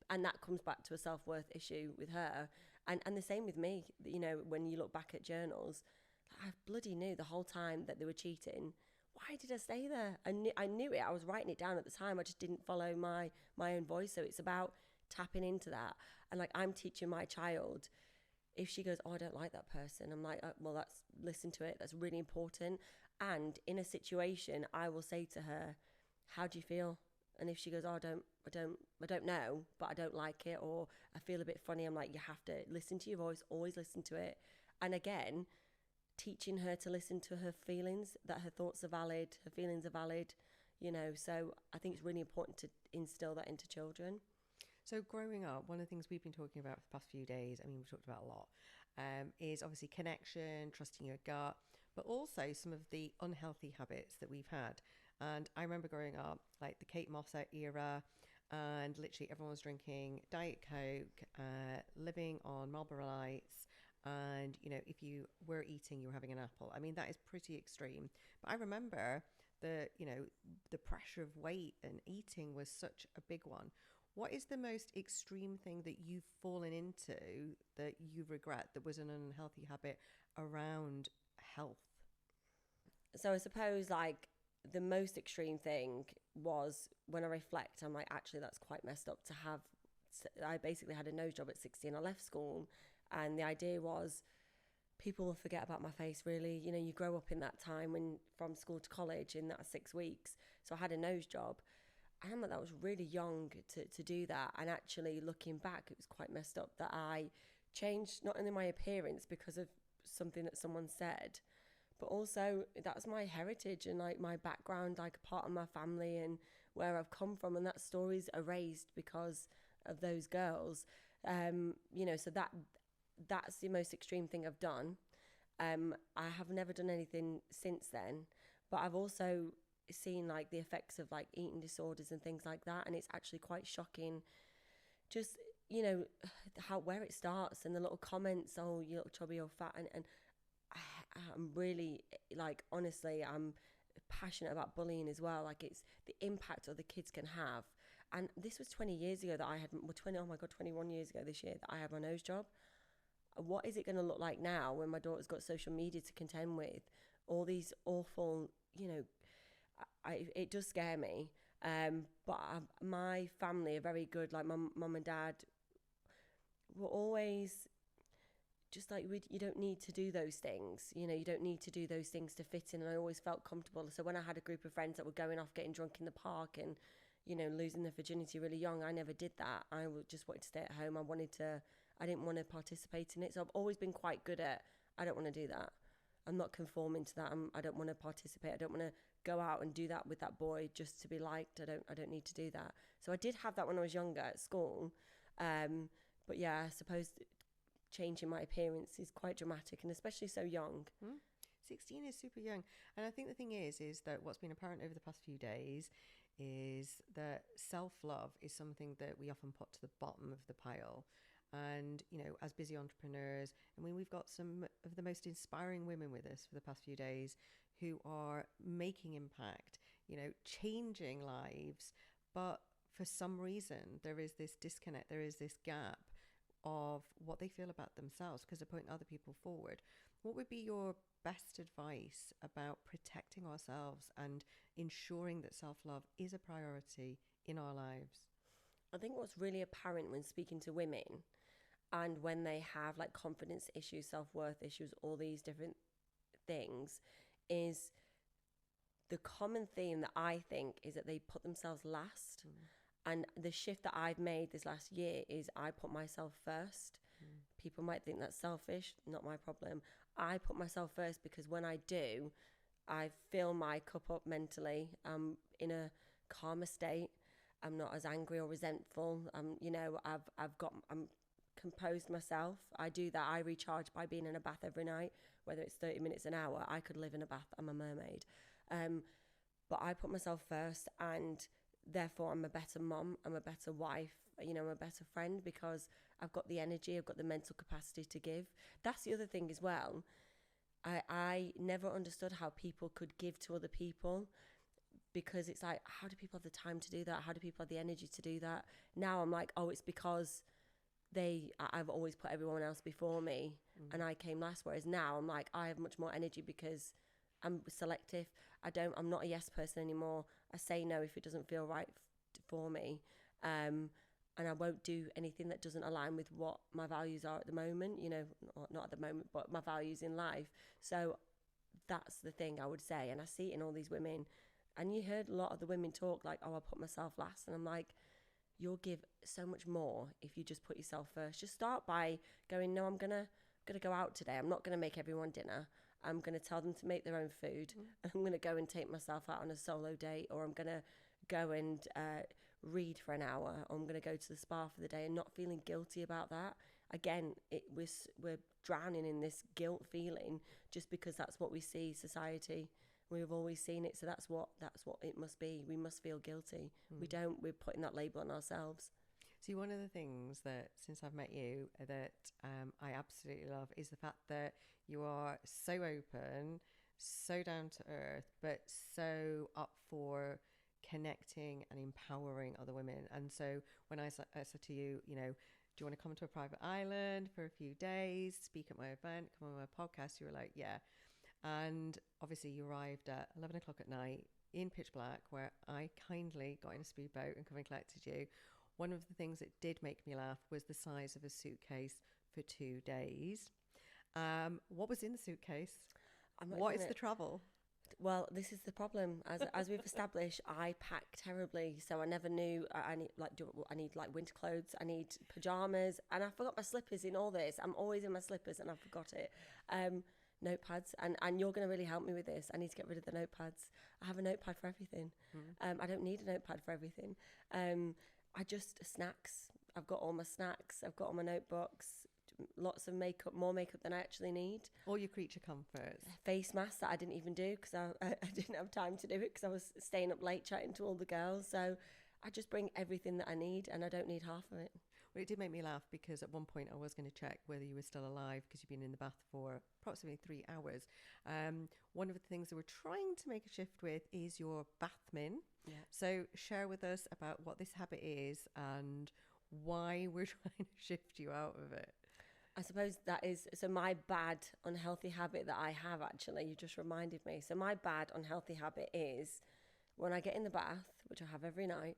And that comes back to a self-worth issue with her. And the same with me, when you look back at journals, I bloody knew the whole time that they were cheating. Why did I stay there? I knew it. I was writing it down at the time. I just didn't follow my own voice. So it's about tapping into that. And like, I'm teaching my child, if she goes, oh, I don't like that person, I'm like, well, listen to it. That's really important. And in a situation, I will say to her, how do you feel? And if she goes, oh, I don't know, but I don't like it, or I feel a bit funny, I'm like, you have to listen to your voice, always listen to it. And again, teaching her to listen to her feelings, that her thoughts are valid, her feelings are valid, so I think it's really important to instill that into children. So growing up, one of the things we've been talking about for the past few days, I mean, we've talked about a lot, is obviously connection, trusting your gut, but also some of the unhealthy habits that we've had. And I remember growing up, like the Kate Moss era, and literally everyone was drinking Diet Coke, living on Marlboro Lights. And, if you were eating, you were having an apple. I mean, that is pretty extreme. But I remember the pressure of weight and eating was such a big one. What is the most extreme thing that you've fallen into that you regret that was an unhealthy habit around health? So I suppose like the most extreme thing was when I reflect, I'm like, actually, that's quite messed up to have. I basically had a nose job at 16. I left school and the idea was people will forget about my face really. You grow up in that time when from school to college in that 6 weeks. So I had a nose job. And that was really young to do that. And actually looking back, it was quite messed up that I changed not only my appearance because of something that someone said, but also that's my heritage and like my background, like a part of my family and where I've come from. And that story's erased because of those girls. So that's the most extreme thing I've done. I have never done anything since then, but I've also seen like the effects of like eating disorders and things like that, and it's actually quite shocking just where it starts and the little comments, oh, you look chubby or fat, and I'm really like, honestly, I'm passionate about bullying as well. Like, it's the impact other kids can have. And this was 20 years ago that I had, 21 years ago this year that I had my nose job. What is it going to look like now when my daughter's got social media to contend with? All these awful, it does scare me. But my family are very good. Like, my mum and dad were always just like, you don't need to do those things. You don't need to do those things to fit in. And I always felt comfortable. So when I had a group of friends that were going off getting drunk in the park and, losing their virginity really young, I never did that. I just wanted to stay at home. I didn't want to participate in it. So I've always been quite good at, I don't want to do that. I'm not conforming to that. I don't want to participate. I don't want to go out and do that with that boy just to be liked. I don't need to do that. So I did have that when I was younger at school. But yeah, I suppose changing my appearance is quite dramatic, and especially so young. 16 is super young. And I think the thing is that what's been apparent over the past few days is that self-love is something that we often put to the bottom of the pile. And, as busy entrepreneurs, we've got some of the most inspiring women with us for the past few days who are making impact, changing lives. But for some reason, there is this disconnect, there is this gap of what they feel about themselves because they're putting other people forward. What would be your best advice about protecting ourselves and ensuring that self-love is a priority in our lives? I think what's really apparent when speaking to women and when they have like confidence issues, self-worth issues, all these different things, is the common theme that I think is that they put themselves last. And the shift that I've made this last year is I put myself first. People might think that's selfish, not my problem. I put myself first because when I do, I fill my cup up mentally. I'm in a calmer state. I'm not as angry or resentful. I'm composed myself. I do that. I recharge by being in a bath every night, whether it's 30 minutes, an hour. I could live in a bath. I'm a mermaid. But I put myself first, and therefore I'm a better mom. I'm a better wife. I'm a better friend because I've got the energy. I've got the mental capacity to give. That's the other thing as well. I never understood how people could give to other people, because it's like, how do people have the time to do that? How do people have the energy to do that? Now I'm like, oh, it's because I've always put everyone else before me and I came last. Whereas now I'm like, I have much more energy because I'm selective. I'm not a yes person anymore. I say no if it doesn't feel right for me. And I won't do anything that doesn't align with what my values are at the moment, not at the moment, but my values in life. So that's the thing I would say. And I see it in all these women. And you heard a lot of the women talk like, oh, I put myself last. And I'm like, you'll give so much more if you just put yourself first. Just start by going, no, I'm gonna go out today. I'm not going to make everyone dinner. I'm going to tell them to make their own food. I'm going to go and take myself out on a solo date, or I'm going to go and read for an hour, or I'm going to go to the spa for the day, and not feeling guilty about that. Again, we're drowning in this guilt feeling just because that's what we see society. We've always seen it, so that's what it must be. We must feel guilty. We're putting that label on ourselves. See, one of the things that, since I've met you, that I absolutely love is the fact that you are so open, so down to earth, but so up for connecting and empowering other women. And so when I said to you, do you want to come to a private island for a few days, speak at my event, come on my podcast? You were like, yeah. And obviously you arrived at 11 o'clock at night in pitch black, where I kindly got in a speedboat and come and collected you. One of the things that did make me laugh was the size of a suitcase for 2 days. What was in the suitcase? What is the travel? Well, this is the problem. As we've established, I pack terribly, so I never knew I need winter clothes, I need pajamas, and I forgot my slippers in all this. I'm always in my slippers, and I forgot it. Notepads, and you're going to really help me with this. I need to get rid of the notepads. I have a notepad for everything. I don't need a notepad for everything. Snacks. I've got all my snacks. I've got all my notebooks. Lots of makeup, more makeup than I actually need. All your creature comforts. Face masks that I didn't even do because I didn't have time to do it because I was staying up late chatting to all the girls. So I just bring everything that I need, and I don't need half of it. Well, it did make me laugh because at one point I was going to check whether you were still alive because you've been in the bath for approximately 3 hours. One of the things that we're trying to make a shift with is your bath min. Yeah. So share with us about what this habit is and why we're trying to shift you out of it. I suppose that is, so my bad unhealthy habit that I have, actually, you just reminded me. So my bad unhealthy habit is when I get in the bath, which I have every night,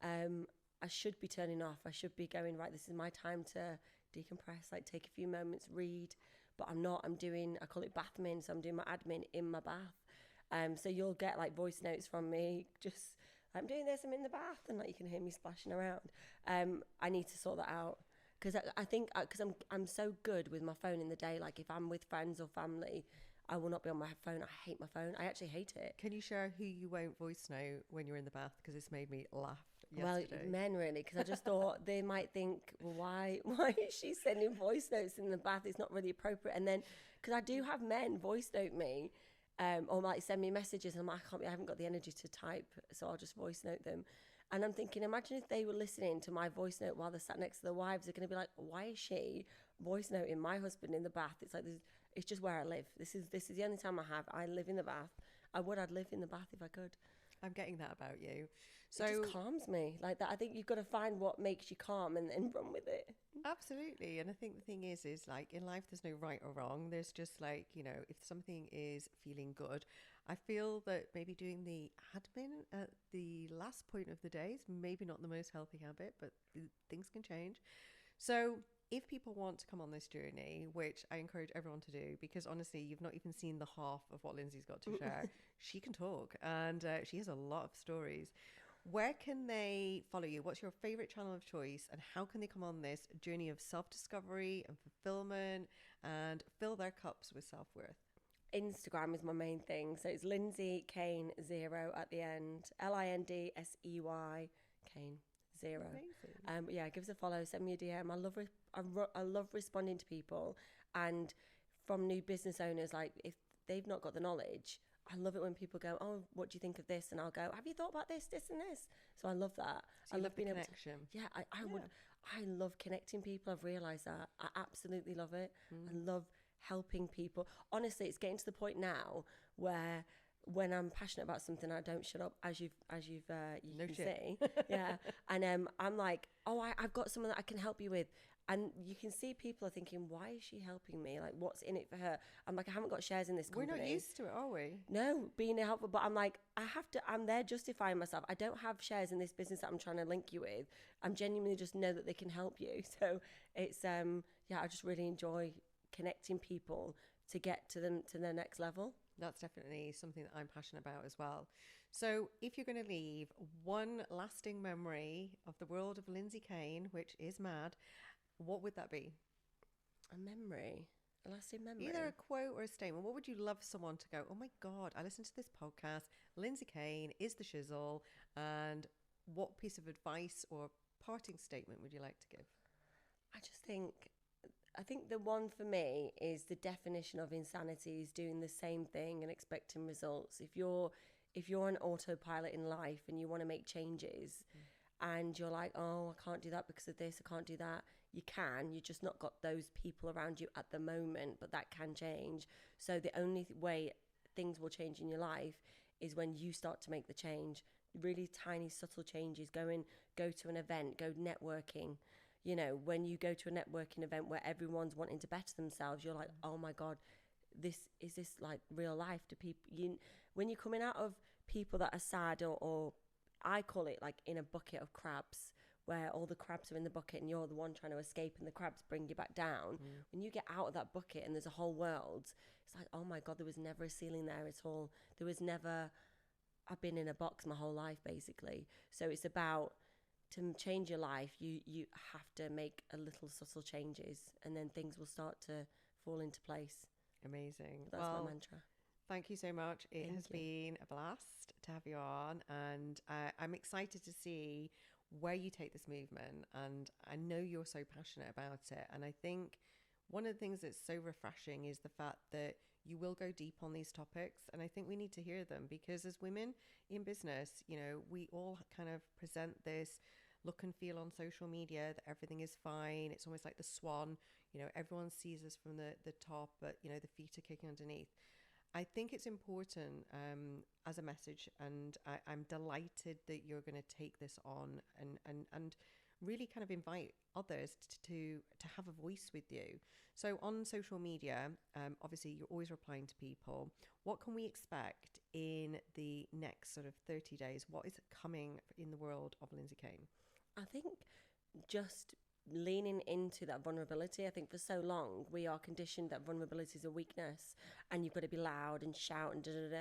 I should be turning off. I should be going, right, this is my time to decompress, like take a few moments, read, but I'm not. I call it bath min, so I'm doing my admin in my bath. So you'll get like voice notes from me, just, I'm doing this, I'm in the bath, and like you can hear me splashing around. I need to sort that out. Because I think, because I'm so good with my phone in the day, like if I'm with friends or family, I will not be on my phone. I hate my phone. I actually hate it. Can you share who you won't voice note when you're in the bath? Because this made me laugh yesterday. Well, men really, because I just thought they might think, well, why is she sending voice notes in the bath? It's not really appropriate. And then, because I do have men voice note me, or like send me messages, and I haven't got the energy to type, so I'll just voice note them. And I'm thinking, imagine if they were listening to my voice note while they're sat next to their wives. They're going to be like, why is she voice noting my husband in the bath? It's like, it's just where I live. This is the only time I live in the bath. I'd live in the bath if I could. I'm getting that about you. So it just calms me like that. I think you've got to find what makes you calm and then run with it. Absolutely. And I think the thing is like in life, there's no right or wrong. There's just like, if something is feeling good, I feel that maybe doing the admin at the last point of the day is maybe not the most healthy habit, but things can change. So if people want to come on this journey, which I encourage everyone to do, because honestly, you've not even seen the half of what Lindsey's got to share. She can talk, and she has a lot of stories. Where can they follow you? What's your favorite channel of choice? And how can they come on this journey of self-discovery and fulfillment and fill their cups with self-worth? Instagram is my main thing. So it's Lindsey Kane 0 at the end. Lindsey Kane 0. Yeah, give us a follow. Send me a DM. I love responding to people, and from new business owners, like if they've not got the knowledge, I love it when people go, oh, what do you think of this? And I'll go, have you thought about this, and this? So I love that. So I love being connection. I love connecting people. I've realised that. I absolutely love it. I love helping people. Honestly, it's getting to the point now where when I'm passionate about something, I don't shut up, as you can see. Yeah. And I'm like, oh, I've got someone that I can help you with. And you can see people are thinking, why is she helping me? Like, what's in it for her? I'm like, I haven't got shares in this company. We're not used to it, are we? No, being helpful. But I'm like, I'm there justifying myself. I don't have shares in this business that I'm trying to link you with. I'm genuinely just know that they can help you. So it's, I just really enjoy connecting people to get to their next level. That's definitely something that I'm passionate about as well. So if you're going to leave one lasting memory of the world of Lindsey Kane, which is mad, what would that be? A lasting memory. Either a quote or a statement. What would you love someone to go, oh my God, I listened to this podcast. Lindsey Kane is the shizzle. And what piece of advice or parting statement would you like to give? I think the one for me is the definition of insanity is doing the same thing and expecting results. If you're an autopilot in life and you want to make changes and you're like, oh, I can't do that because of this, I can't do that. You can, you just not got those people around you at the moment, but that can change. So the only way things will change in your life is when you start to make the change. Really tiny, subtle changes. Go to an event, go networking. When you go to a networking event where everyone's wanting to better themselves, you're like, oh my God, is this like real life to people? When you're coming out of people that are sad or I call it like in a bucket of crabs, where all the crabs are in the bucket and you're the one trying to escape and the crabs bring you back down. When you get out of that bucket and there's a whole world, it's like, oh my God, there was never a ceiling there at all. I've been in a box my whole life, basically. So it's about, to change your life, you have to make a little subtle changes and then things will start to fall into place. Amazing. That's my mantra. Thank you so much. It has been a blast to have you on, and I'm excited to see where you take this movement, and I know you're so passionate about it. And I think one of the things that's so refreshing is the fact that you will go deep on these topics, and I think we need to hear them, because as women in business, we all kind of present this look and feel on social media that everything is fine. It's almost like the swan, everyone sees us from the top, but, the feet are kicking underneath. I think it's important as a message, and I'm delighted that you're going to take this on and really kind of invite others to have a voice with you. So on social media, obviously you're always replying to people. What can we expect in the next sort of 30 days? What is coming in the world of Lindsey Kane? I think just leaning into that vulnerability. I think for so long we are conditioned that vulnerability is a weakness and you've got to be loud and shout and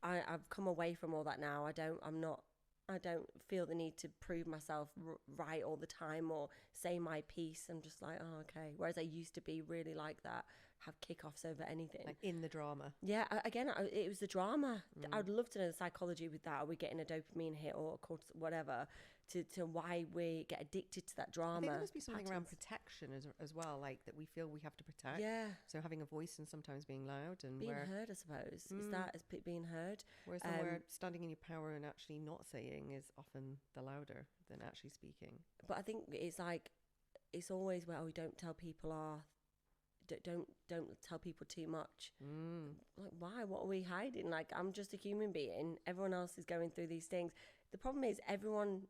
I've come away from all that now. I don't feel the need to prove myself right all the time or say my piece. I'm just like, oh, okay. Whereas I used to be really like that, have kickoffs over anything. Like in the drama. Yeah, it was the drama. I'd love to know the psychology with that. Are we getting a dopamine hit or whatever to why we get addicted to that drama? I think there must be something around protection as well, like that we feel we have to protect. Yeah. So having a voice and sometimes being loud and being heard, I suppose. Is that as being heard? Whereas somewhere standing in your power and actually not saying is often the louder than actually speaking. But I think it's like, it's always where we don't tell people don't tell people too much. Like, why? What are we hiding? Like, I'm just a human being. Everyone else is going through these things. The problem is everyone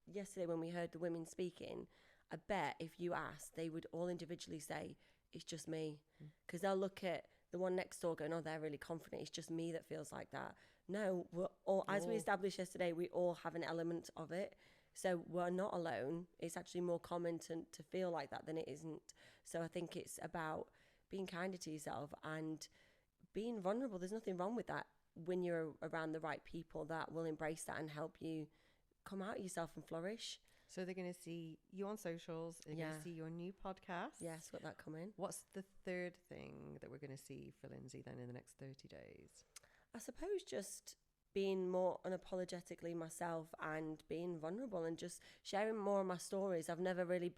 yesterday when we heard the women speaking, I bet if you asked, they would all individually say, it's just me. Because they'll look at the one next door going, oh, they're really confident. It's just me that feels like that. No, we're all, as we established yesterday, we all have an element of it. So we're not alone. It's actually more common to feel like that than it isn't. So I think it's about being kinder to yourself and being vulnerable. There's nothing wrong with that when you're around the right people that will embrace that and help you come out yourself and flourish. So they're going to see you on socials. They're going to see your new podcast. Yes, got that coming. What's the third thing that we're going to see for Lindsey then in the next 30 days? I suppose just being more unapologetically myself and being vulnerable and just sharing more of my stories. I've never really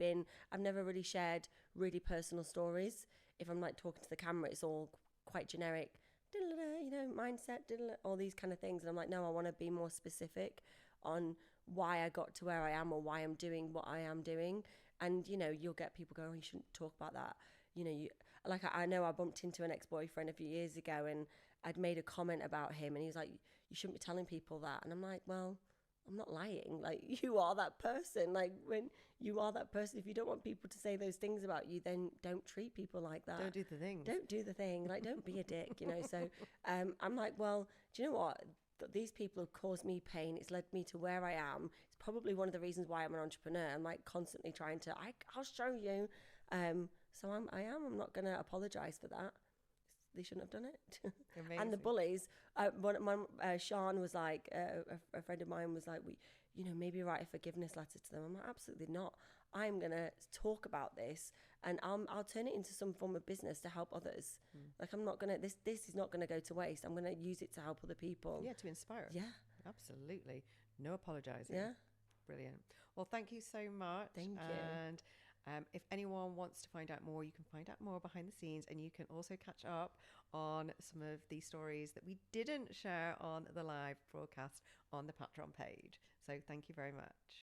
shared really personal stories. If I'm like talking to the camera, it's all quite generic, mindset, all these kind of things. And I'm like, no, I want to be more specific on why I got to where I am or why I'm doing what I am doing. And, you'll get people going, oh, you shouldn't talk about that. I know I bumped into an ex-boyfriend a few years ago and I'd made a comment about him and he was like, you shouldn't be telling people that. And I'm like, well, I'm not lying. Like, you are that person. Like, when you are that person, if you don't want people to say those things about you, then don't treat people like that. Don't do the thing. Don't do the thing. Like, don't be a dick, So I'm like, well, do you know what? These people have caused me pain. It's led me to where I am. It's probably one of the reasons why I'm an entrepreneur. I'm like constantly trying to, I'll show you. So I'm not going to apologize for that. They shouldn't have done it. And the bullies, Sean was like, a friend of mine was like, maybe write a forgiveness letter to them. I'm like, absolutely not. I'm going to talk about this and I'll turn it into some form of business to help others. Like, I'm not going to, this is not going to go to waste. I'm going to use it to help other people. Yeah, to inspire. Yeah. Absolutely. No apologizing. Yeah. Brilliant. Well, thank you so much. Thank you. And if anyone wants to find out more, you can find out more behind the scenes, and you can also catch up on some of the stories that we didn't share on the live broadcast on the Patreon page. So thank you very much.